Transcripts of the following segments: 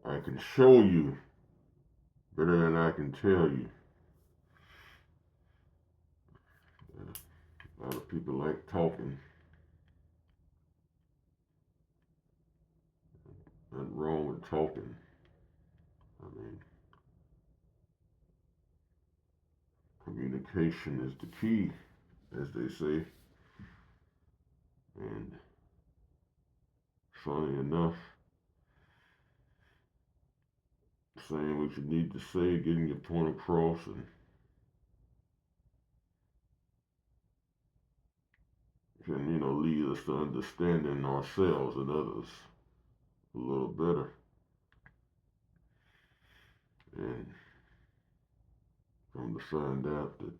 I can show you better than I can tell you. A lot of people like talking. Nothing wrong with talking. I mean, communication is the key, as they say. And funny enough, saying what you need to say, getting your point across, and can, lead us to understanding ourselves and others a little better. And come to find out that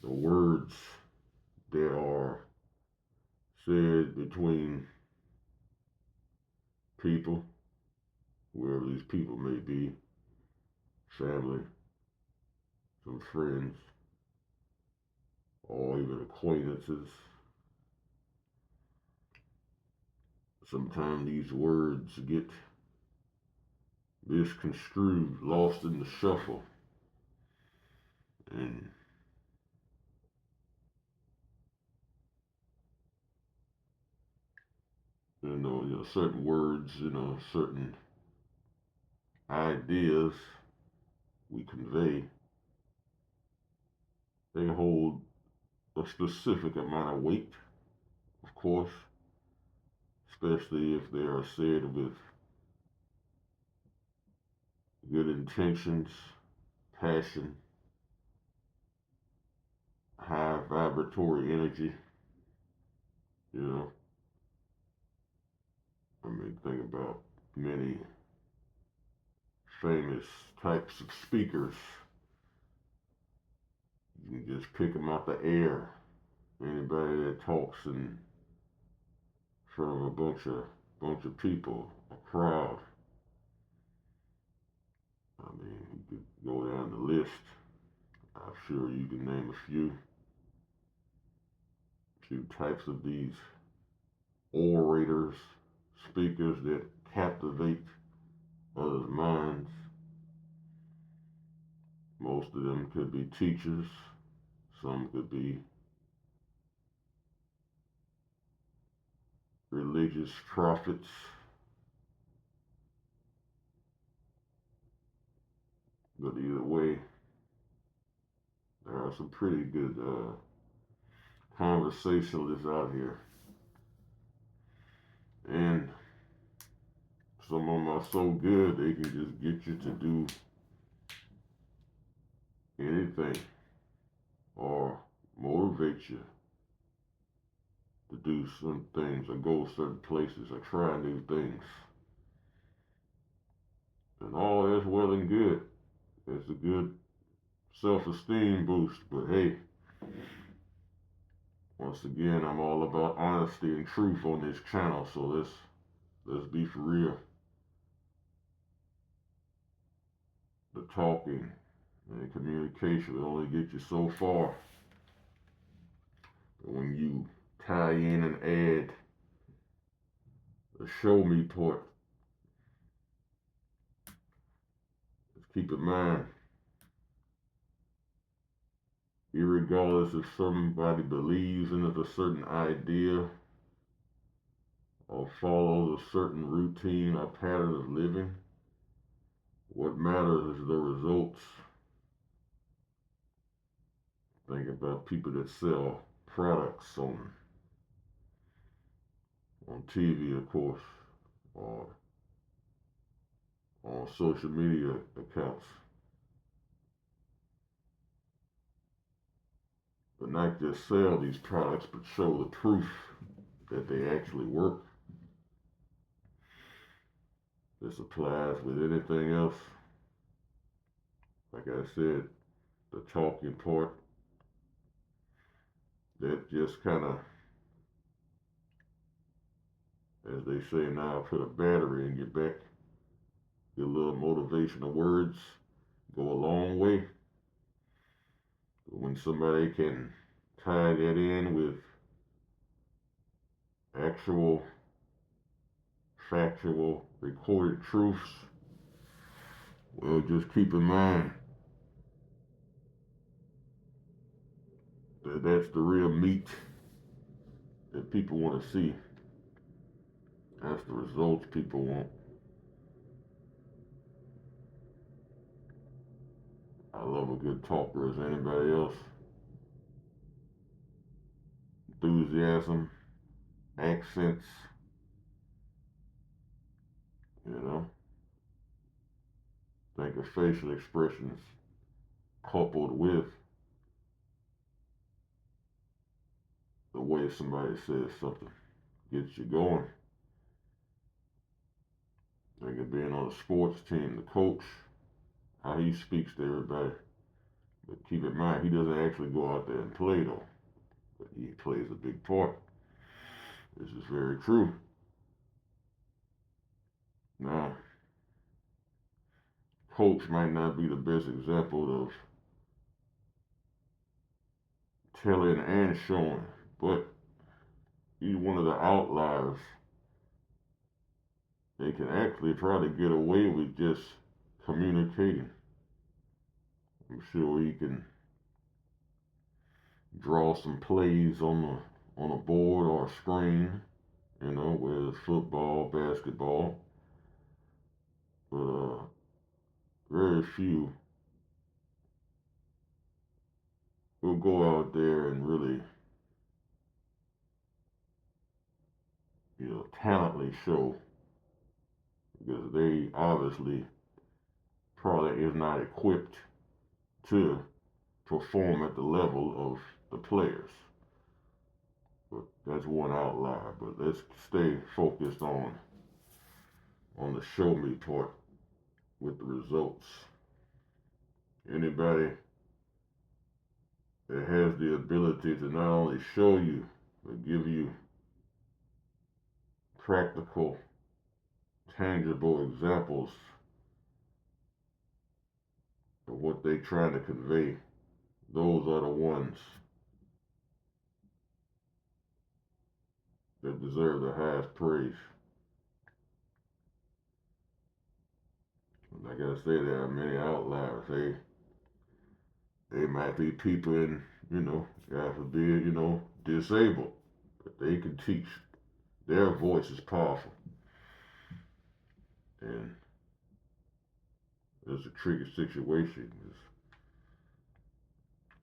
the words that are said between people, whoever these people may be, family, some friends, or even acquaintances, sometimes these words get misconstrued, lost in the shuffle, and certain words, certain ideas we convey, they hold a specific amount of weight, of course, especially if they are said with good intentions, passion, high vibratory energy. You know, I mean, think about many famous types of speakers. You can just pick them out the air. Anybody that talks in front of a bunch of people, a crowd. I mean, you could go down the list. I'm sure you can name a few types of these orators, speakers that captivate others' minds. Most of them could be teachers, some could be religious prophets, but either way, there are some pretty good conversationalists out here. And some of them are so good they can just get you to do anything or motivate you to do some things or go certain places or try new things. And all that's well and good. It's a good self-esteem boost. But hey, once again, I'm all about honesty and truth on this channel. So let's be for real. The talking and communication will only get you so far. But when you tie in and add the show me part, let's keep in mind, irregardless if somebody believes in a certain idea or follows a certain routine or pattern of living, what matters is the results. Think about people that sell products on TV, of course, or on social media accounts. But not just sell these products, but show the proof that they actually work. This applies with anything else. Like I said, the talking part, that just kind of, as they say now, put a battery in your back. Get a little motivational words, go a long way. But when somebody can tie that in with actual, factual, recorded truths, Well, just keep in mind that that's the real meat that people want to see. That's the results people want. I love a good talker as anybody else. Enthusiasm, accents, you know. Think of facial expressions coupled with the way somebody says something. Gets you going. Think of being on a sports team, the coach, how he speaks to everybody. But keep in mind, he doesn't actually go out there and play though. But he plays a big part. This is very true. Now, coach might not be the best example of telling and showing, but he's one of the outliers. They can actually try to get away with just communicating. I'm sure he can draw some plays on a board or a screen, whether it's football, basketball, but very few will go out there and really, talently show because they obviously probably is not equipped to perform at the level of the players. But that's one outlier. But let's stay focused on the show me part with the results. Anybody that has the ability to not only show you but give you practical, tangible examples of what they're trying to convey, those are the ones that deserve the highest praise. Like I say, there are many outliers. They might be people in, God forbid, disabled, but they can teach. Their voice is powerful. And it's a tricky situation.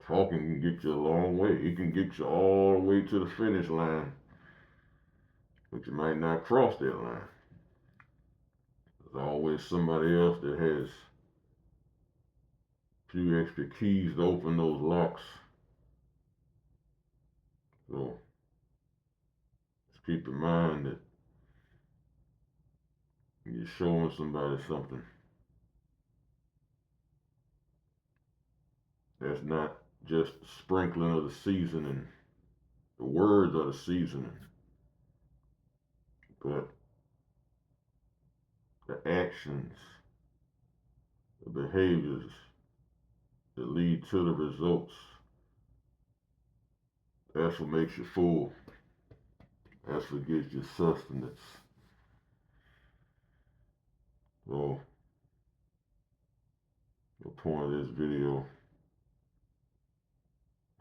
Talking can get you a long way. It can get you all the way to the finish line, but you might not cross that line. There's always somebody else that has a few extra keys to open those locks. So just keep in mind that when you're showing somebody something, that's not just sprinkling of the seasoning. The words are the seasoning, but the actions, the behaviors that lead to the results, that's what makes you full. That's what gives you sustenance. So, the point of this video,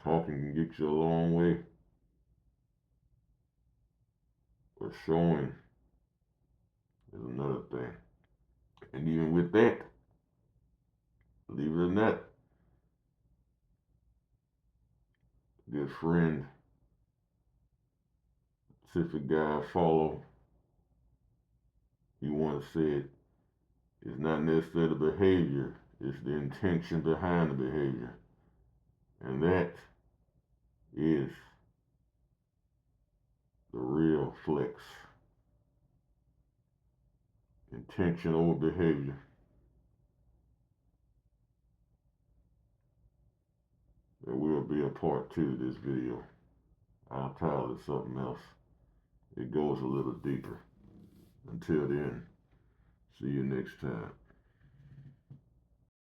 talking can get you a long way, but showing is another thing. And even with that, believe it or not, good friend, Pacific guy I follow, he once said, it's not necessarily the behavior, it's the intention behind the behavior. And that is the real flex. Intention over behavior. There will be a part 2 to this video. I'll title it something else. It goes a little deeper. Until then, see you next time.